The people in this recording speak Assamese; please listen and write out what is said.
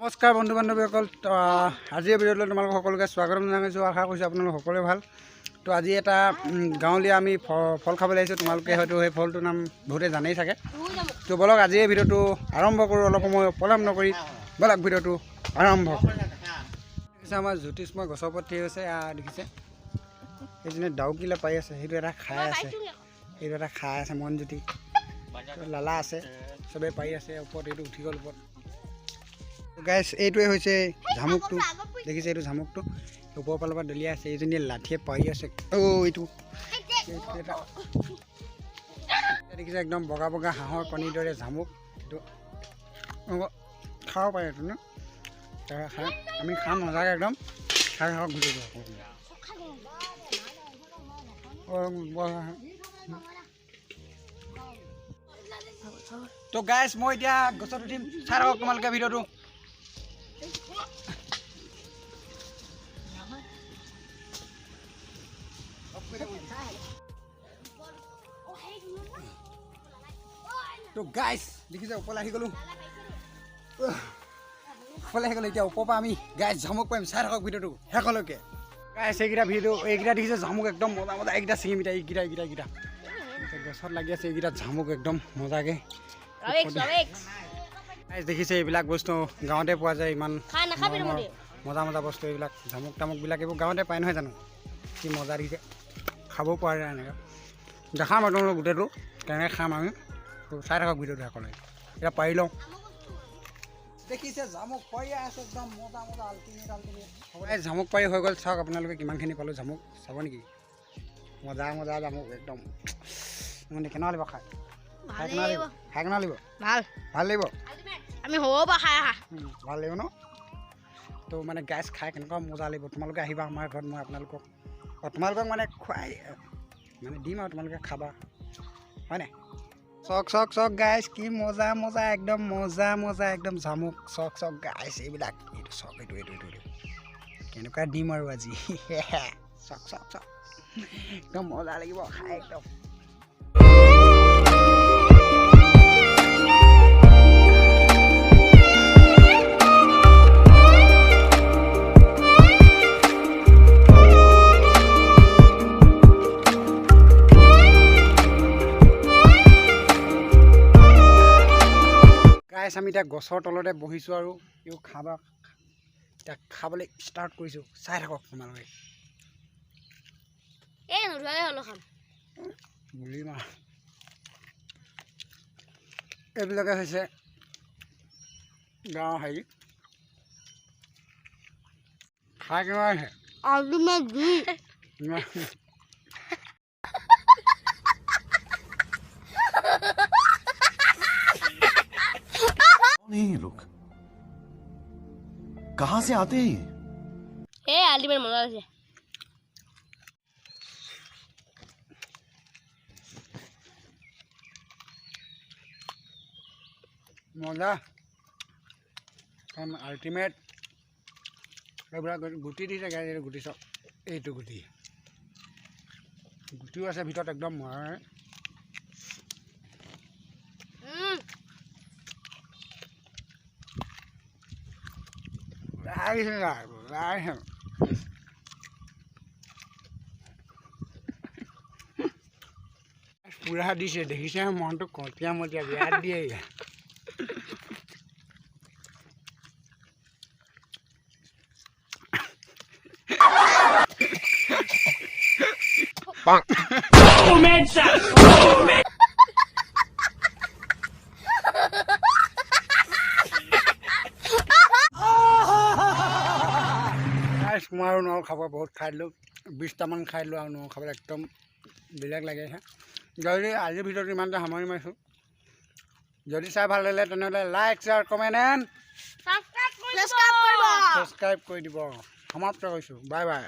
নমস্কাৰ বন্ধু বান্ধৱীসকল, আজিৰ ভিডিঅ'লৈ তোমালোকক সকলোকে স্বাগতম জনাইছোঁ। আশা কৰিছোঁ আপোনালোক সকলোৱে ভাল। তো আজি এটা গাঁৱলীয়া আমি ফল খাবলৈ আহিছোঁ। তোমালোকে হয়তো সেই ফলটোৰ নাম বহুতে জানেই চাগে। তো বলক আজি এই ভিডিঅ'টো আৰম্ভ কৰোঁ, অলপ সময় পলম নকৰি বলক ভিডিঅ'টো আৰম্ভ কৰোঁ। দেখিছে আমাৰ জ্যোতিষ্ময় গছৰ ওপৰত ঠিক হৈছে, দেখিছে সেইজনে ডাউকিলে পাই আছে, সেইটো এটা খাই আছে, সেইটো এটা খাই আছে মনজ্যোতি লালা আছে, চবেই পাই আছে ওপৰত, এইটো উঠি গ'ল ওপৰত। গাইছ এইটোৱে হৈছে ঝামুকটো, দেখিছে এইটো ঝামুকটো ওপৰৰ ফালৰ পৰা দলিয়াই আছে, এইজনীয়ে লাঠিয়ে পাৰি আছে। এইটো এটা দেখিছে একদম বগা বগা হাঁহৰ কণীৰ দৰে ঝামুক, এইটো খাব পাৰে এইটো ন, আমি খাম মজাকৈ একদম খাই খাওক গোটেই। তো গাইছ মই এতিয়া গছত উঠিম, চাই থাকক তোমালোকে ভিডিঅ'টো। তো গাইছ দেখিছে ওপৰলৈ আহি গ'লোঁ, ওপৰলৈ আহি গ'লোঁ। এতিয়া ওপৰৰ পৰা আমি গাইছ ঝামুক পাৰিম, চাই থাকক ভিডিঅ'টো শেষলৈকে। গাইছ এইকেইটা দেখিছে ঝামুক একদম মজা মজা, এইকেইটা ছিঙিম এতিয়া, এইকেইটা গছত লাগি আছে, এইকেইটা ঝামুক একদম মজাকৈ। গাইছ দেখিছে এইবিলাক বস্তু গাঁৱতে পোৱা যায়, ইমান মজা মজা বস্তু এইবিলাক ঝামুক তামুকবিলাক এইবোৰ গাঁৱতে পায় নহয় জানো। কি মজা দেখিছে, খাবও পৰা যায় এনেকৈ। দেখাম আপোনালোকক গোটেইটো কেনেকৈ খাম আমি, চাই থাকক ভিডিঅ'টো সকলোৱে। এতিয়া পাৰি লওঁ, দেখিছে জামুক পাৰি আছে একদম মজা মজা আল্টিমেট। জামুক পাৰি হৈ গ'ল, চাওক আপোনালোকে কিমানখিনি পালোঁ জামুক, চাব নেকি মজা মজা জামুক একদম। মানে কেনেকুৱা লাগিব খাই, খাই কেনেকুৱা লাগিব, ভাল লাগিব, আমি হ'ব বা খাই আহা ভাল লাগিব ন। তো মানে গাইছ খাই কেনেকুৱা মজা লাগিব, তোমালোকে আহিবা আমাৰ ঘৰত, মই আপোনালোকক মানে খুৱাই মানে দিম আৰু তোমালোকে খাবা, হয় নাই। চক গাইছ কি মজা মজা একদম, মজা মজা একদম জামুক, চক গাইছ এইবিলাক, এইটো চক এইটো কেনেকুৱা দিম আৰু আজি। চক একদম মজা লাগিব খাই একদম। আমি এতিয়া গছৰ তলতে বহিছোঁ আৰু এইবোৰ এতিয়া খাবলৈ ষ্টাৰ্ট কৰিছোঁ, চাই থাকক তোমালোকে। এইবিলাকে হৈছে গাঁৱৰ হেৰি, খাই কেনেকুৱা আছে। ये लोग कहाँ से आते हैं? আল্টিমেট মজা আছে। মজা আল্টিমেট। এইবিলাক গুটি দিছে গাই, গুটি চব, এইটো গুটিও আছে ভিতৰত একদম মজা। পুৰা দিছে, দেখিছে মনটো কটীয়া মটীয়া বিৰাট দিয়ে। মই আৰু নোৱাৰোঁ খাব, বহুত খাই দিলোঁ, 20টামান খাই দিলোঁ আৰু নোৱাৰোঁ খাবলৈ, একদম বেলেগ লাগে। যদি আজিৰ ভিডিঅ'টো ইমানতে সামৰণি মাৰিছোঁ। যদি চাই ভাল লাগিলে তেনেহ'লে like share comment and subscribe কৰি দিব। সমাপ্ত কৰিছোঁ, বাই বাই।